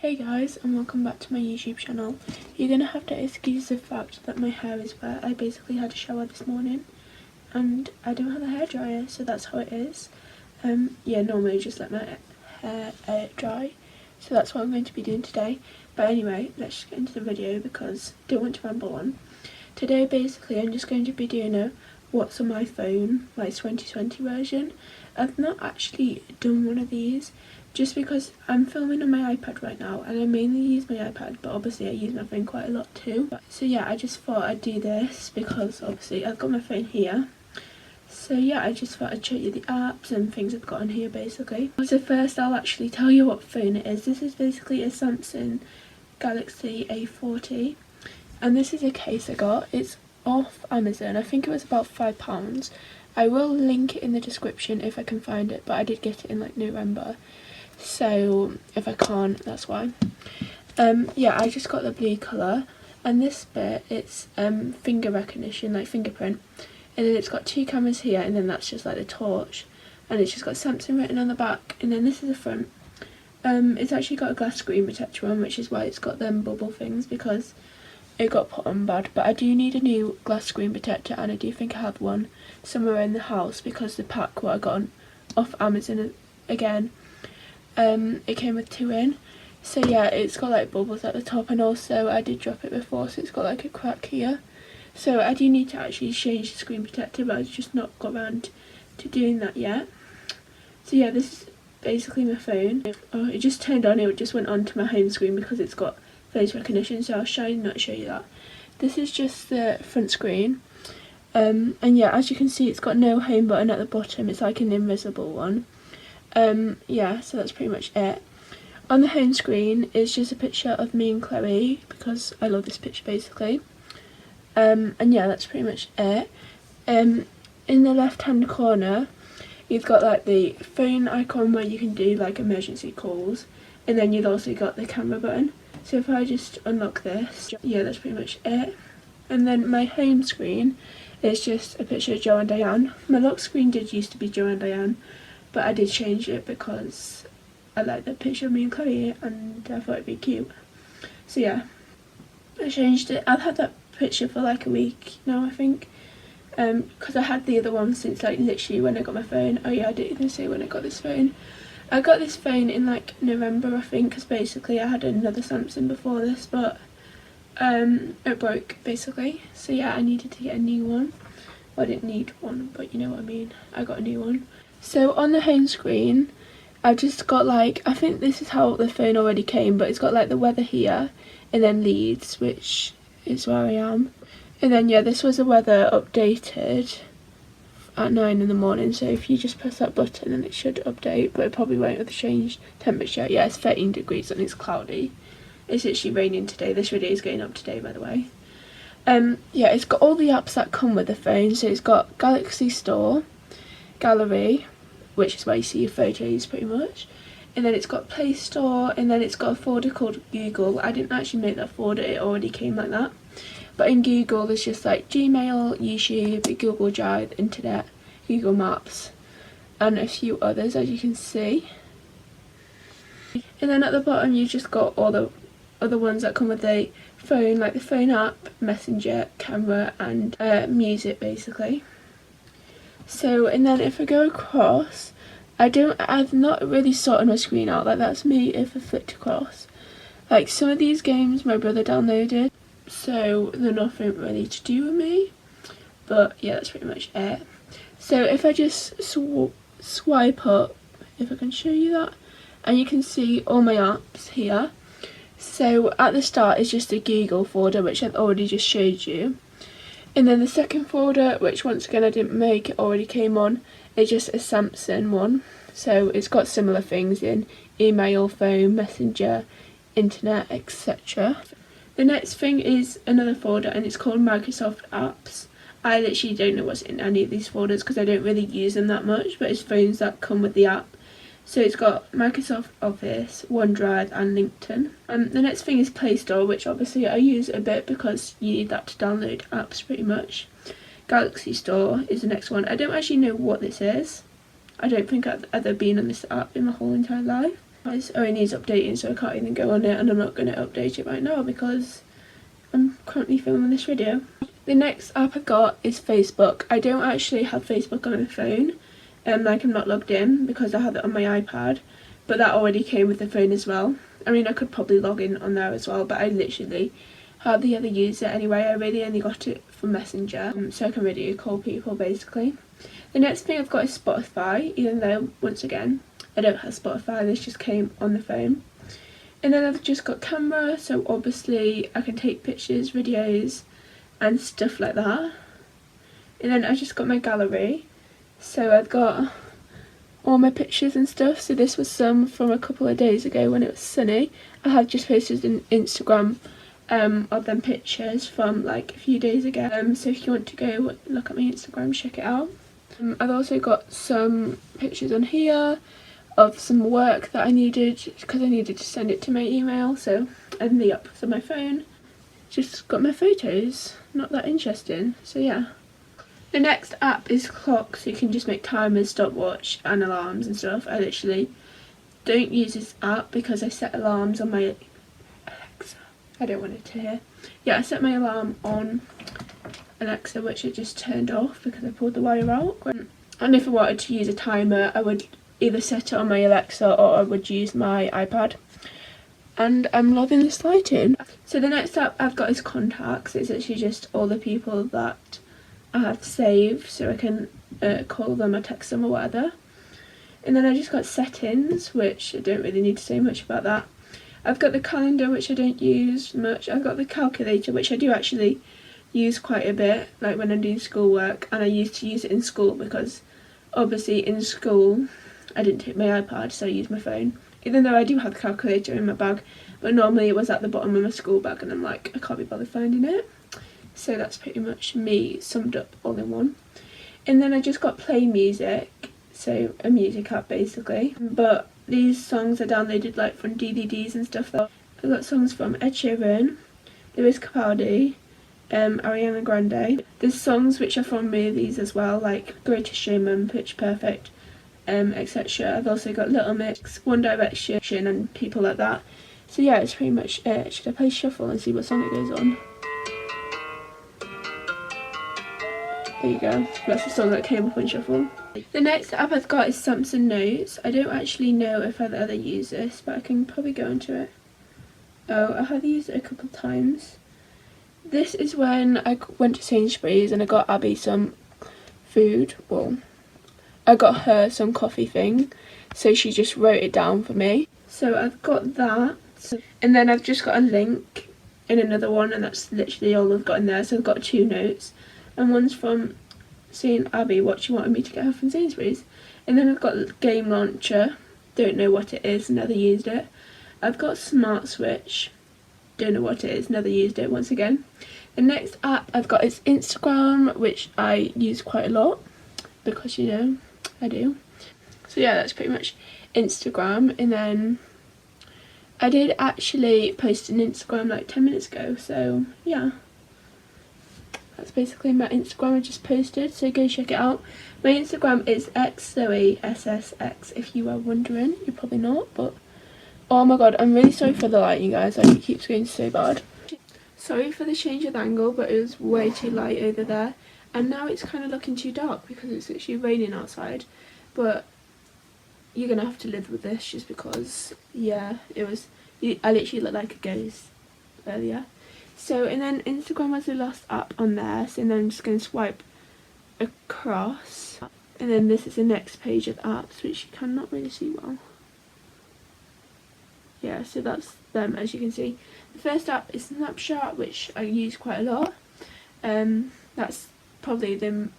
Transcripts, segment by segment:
Hey guys, and welcome back to my YouTube channel. You're gonna have to excuse the fact that my hair is wet. I basically had a shower this morning and I don't have a hairdryer, so that's how it is. Yeah, normally I just let my hair air dry, so that's what I'm going to be doing today. But anyway, let's just get into the video because I don't want to ramble on. Today basically I'm just going to be doing a what's on my phone, my 2020 version. I've not actually done one of these just because I'm filming on my iPad right now and I mainly use my iPad, but obviously I use my phone quite a lot too. So yeah, I just thought I'd do this because obviously I've got my phone here. So yeah, I just thought I'd show you the apps and things I've got on here basically. So first I'll actually tell you what phone it is. This is basically a Samsung Galaxy A40 and this is a case I got. It's off Amazon. I think it was about £5. I will link it in the description if I can find it, but I did get it in like November, so if I can't, that's why. Yeah, I just got the blue colour, and this bit it's finger recognition, like fingerprint, and then it's got two cameras here, and then that's just like the torch, and it's just got Samsung written on the back, and then this is the front. It's actually got a glass screen protector on, which is why it's got them bubble things, because it got put on bad. But I do need a new glass screen protector, and I do think I have one somewhere in the house because the pack what I got off Amazon again, it came with two in. So yeah, it's got like bubbles at the top, and also I did drop it before, so it's got like a crack here. So I do need to actually change the screen protector, but I've just not got around to doing that yet. So yeah, this is basically my phone. Oh, it just turned on, it just went on to my home screen because it's got face recognition, so I'll not show you that. This is just the front screen, and yeah, as you can see it's got no home button at the bottom, it's like an invisible one. Yeah, so that's pretty much it. On the home screen is just a picture of me and Chloe because I love this picture basically, and yeah, that's pretty much it. In the left hand corner you've got like the phone icon where you can do like emergency calls, and then you've also got the camera button. So if I just unlock this, yeah, that's pretty much it. And then my home screen is just a picture of Joe and Diane. My lock screen did used to be Joe and Diane, but I did change it because I like the picture of me and Chloe and I thought it'd be cute. So yeah, I changed it. I've had that picture for like a week now, I think, because I had the other one since like literally when I got my phone. Oh yeah, I didn't even say when I got this phone. I got this phone in like November, I think, because basically I had another Samsung before this, but it broke basically. So yeah, I needed to get a new one. Well, I didn't need one, but you know what I mean. I got a new one. So on the home screen, I've just got like, I think this is how the phone already came, but it's got like the weather here, and then Leeds, which is where I am. And then yeah, this was the weather updated at 9 in the morning, so if you just press that button then it should update, but it probably won't with the changed temperature. Yeah, it's 13 degrees and it's cloudy. It's actually raining today. This video is going up today, by the way. Yeah, it's got all the apps that come with the phone. So it's got Galaxy Store, Gallery, which is where you see your photos pretty much, and then it's got Play Store, and then it's got a folder called Google. I didn't actually make that folder, it already came like that. But in Google there's just like Gmail, YouTube, Google Drive, Internet, Google Maps, and a few others, as you can see. And then at the bottom you've just got all the other ones that come with the phone, like the phone app, Messenger, camera, and music basically. So, and then if I go across, I've not really sorted my screen out, like that's me if I flipped across. Like some of these games my brother downloaded, so they're nothing really to do with me, but yeah, that's pretty much it. So if I just swipe up, if I can show you that, and you can see all my apps here. So at the start is just a Google folder, which I've already just showed you, and then the second folder, which once again I didn't make, it already came on, is just a Samsung one. So it's got similar things in email, phone, messenger, internet, etc. The next thing is another folder, and it's called Microsoft Apps. I literally don't know what's in any of these folders because I don't really use them that much, but it's phones that come with the app. So it's got Microsoft Office, OneDrive, and LinkedIn. The next thing is Play Store, which obviously I use a bit because you need that to download apps pretty much. Galaxy Store is the next one. I don't actually know what this is. I don't think I've ever been on this app in my whole entire life. Oh, it needs updating, so I can't even go on it, and I'm not going to update it right now because I'm currently filming this video. The next app I've got is Facebook. I don't actually have Facebook on my phone, like I'm not logged in because I have it on my iPad, but that already came with the phone as well. I mean, I could probably log in on there as well, but I literally hardly ever use it anyway. I really only got it for Messenger, so I can video call people basically. The next thing I've got is Spotify, even though, once again, I don't have Spotify, this just came on the phone. And then I've just got camera, so obviously I can take pictures, videos and stuff like that. And then I've just got my gallery, so I've got all my pictures and stuff. So this was some from a couple of days ago when it was sunny. I have just posted an Instagram of them pictures from like a few days ago, so if you want to go look at my Instagram, check it out. I've also got some pictures on here of some work that I needed because I needed to send it to my email, so and the apps on my phone. Just got my photos, not that interesting, so yeah. The next app is Clock, so you can just make timers, stopwatch and alarms and stuff. I literally don't use this app because I set alarms on my Alexa. I don't want it to hear. Yeah, I set my alarm on Alexa, which I just turned off because I pulled the wire out. And if I wanted to use a timer, I would either set it on my Alexa or I would use my iPad. And I'm loving this lighting. So the next app I've got is Contacts. It's actually just all the people that I have saved, so I can call them or text them or whatever. And then I just got Settings, which I don't really need to say much about that. I've got the calendar, which I don't use much. I've got the calculator, which I do actually use quite a bit, like when I'm doing schoolwork, and I used to use it in school because obviously in school I didn't take my iPad, so I used my phone. Even though I do have the calculator in my bag, but normally it was at the bottom of my school bag and I'm like, I can't be bothered finding it. So that's pretty much me summed up all in one. And then I just got Play Music, so a music app basically. But these songs are downloaded like from DVDs and stuff. I've got songs from Ed Sheeran, Lewis Capaldi, Ariana Grande. There's songs which are from movies as well, like Greatest Showman, Pitch Perfect, etc. I've also got Little Mix, One Direction and people like that. So yeah, it's pretty much it. Should I play shuffle and see what song it goes on? There you go, that's the song that came up on shuffle. The next app I've got is Samsung Notes. I don't actually know if I've ever used this, but I can probably go into it. Oh, I have used it a couple of times. This is when I went to Sainsbury's and I got Abby some food. Well, I got her some coffee thing, so she just wrote it down for me. So I've got that, and then I've just got a link in another one, and that's literally all I've got in there. So I've got 2 notes, and one's from saying Abby what she wanted me to get her from Sainsbury's. And then I've got Game Launcher, don't know what it is, never used it. I've got Smart Switch, don't know what it is, never used it once again. The next app I've got is Instagram, which I use quite a lot because, you know, I do. So yeah, that's pretty much Instagram. And then I did actually post an Instagram like 10 minutes ago, so yeah. That's basically my Instagram I just posted, so go check it out. My Instagram is xoxo if you are wondering. You're probably not, but oh my god, I'm really sorry for the lighting, guys. Like, it keeps going so bad. Sorry for the change of angle, but it was way too light over there. And now it's kind of looking too dark because it's actually raining outside. But you're going to have to live with this just because, yeah, I literally looked like a ghost earlier. So, and then Instagram was the last app on there. So then I'm just going to swipe across. And then this is the next page of apps, which you cannot really see well. Yeah, so that's them, as you can see. The first app is Snapchat, which I use quite a lot. That's probably the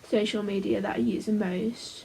social media that I use the most.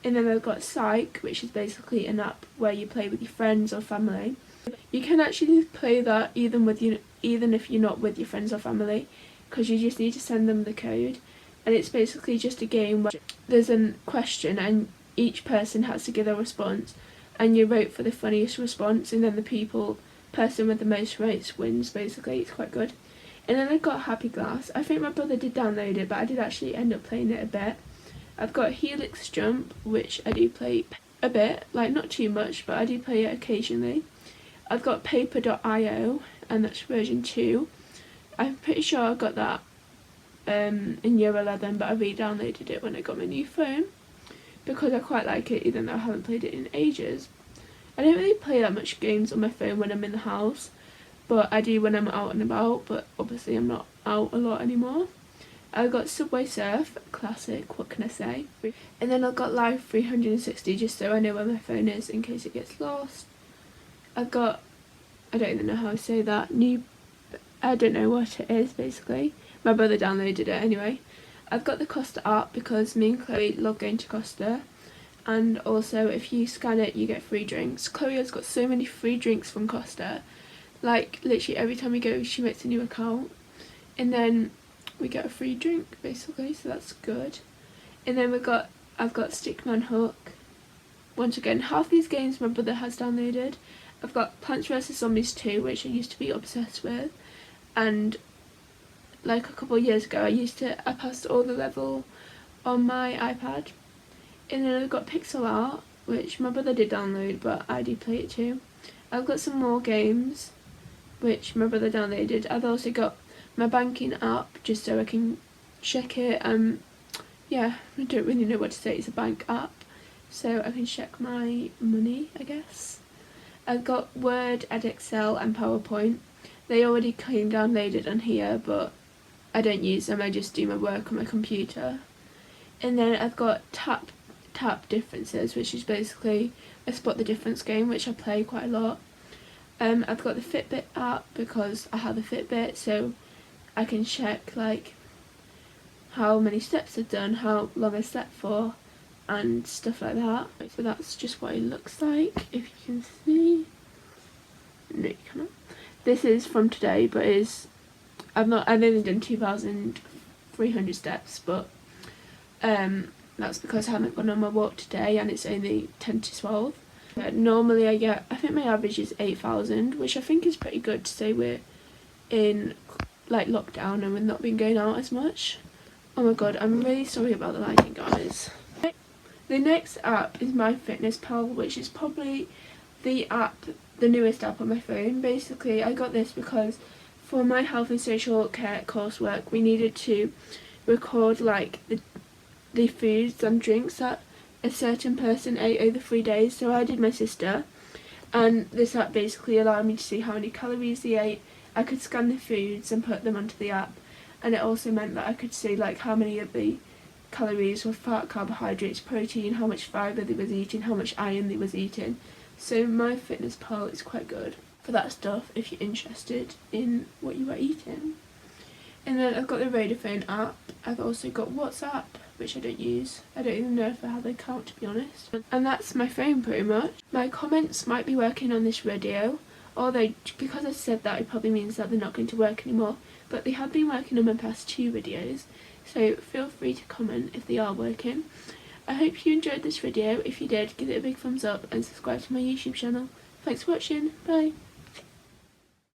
And then I've got Psych, which is basically an app where you play with your friends or family. You can actually play that even if you're not with your friends or family, because you just need to send them the code. And it's basically just a game where there's a question and each person has to give a response, and you vote for the funniest response, and then the person with the most votes wins. Basically, it's quite good. And then I've got Happy Glass. I think my brother did download it, but I did actually end up playing it a bit. I've got Helix Jump, which I do play. a bit, like not too much, but I do play it occasionally. I've got paper.io, and that's version 2. I'm pretty sure I got that in year 11, but I re-downloaded it when I got my new phone because I quite like it, even though I haven't played it in ages. I don't really play that much games on my phone when I'm in the house, but I do when I'm out and about, but obviously I'm not out a lot anymore. I got Subway Surf, classic, what can I say? And then I've got Live 360, just so I know where my phone is in case it gets lost. I've got, I don't even know how to say that, I don't know what it is basically. My brother downloaded it anyway. I've got the Costa app because me and Chloe love going to Costa, and also if you scan it you get free drinks. Chloe has got so many free drinks from Costa, like literally every time we go she makes a new account and then we get a free drink basically, so that's good. And then I've got Stickman Hook. Once again, half these games my brother has downloaded. I've got Plants vs Zombies 2, which I used to be obsessed with, and like a couple of years ago I passed all the level on my iPad. And then I've got Pixel Art, which my brother did download, but I do play it too. I've got some more games, which my brother downloaded. I've also got my banking app, just so I can check it. Yeah, I don't really know what to say, it's a bank app, so I can check my money, I guess. I've got Word, Excel and PowerPoint. They already came downloaded on here, but I don't use them, I just do my work on my computer. And then I've got Tap Differences, which is basically a spot the difference game, which I play quite a lot. I've got the Fitbit app because I have a Fitbit, so I can check like how many steps I've done, how long I slept for, and stuff like that. So that's just what it looks like, if you can see. No, you cannot. This is from today, but I've only done 2,300 steps, but that's because I haven't gone on my walk today and it's only 10 to 12. Normally I think my average is 8,000, which I think is pretty good to say we're in like lockdown and we've not been going out as much. Oh my god, I'm really sorry about the lighting, guys. The next app is MyFitnessPal, which is probably the newest app on my phone. Basically, I got this because for my health and social care coursework, we needed to record like the foods and drinks that a certain person ate over 3 days. So I did my sister, and this app basically allowed me to see how many calories they ate. I could scan the foods and put them onto the app, and it also meant that I could see like how many of the calories were fat, carbohydrates, protein, how much fibre they was eating, how much iron they was eating. So MyFitnessPal is quite good for that stuff if you're interested in what you are eating. And then I've got the Vodafone app. I've also got WhatsApp, which I don't use. I don't even know if I have an account, to be honest. And that's my phone pretty much. My comments might be working on this video, although because I said that it probably means that they're not going to work anymore, but they have been working on my past 2 videos, so feel free to comment if they are working. I hope you enjoyed this video. If you did, give it a big thumbs up and subscribe to my YouTube channel. Thanks for watching, bye!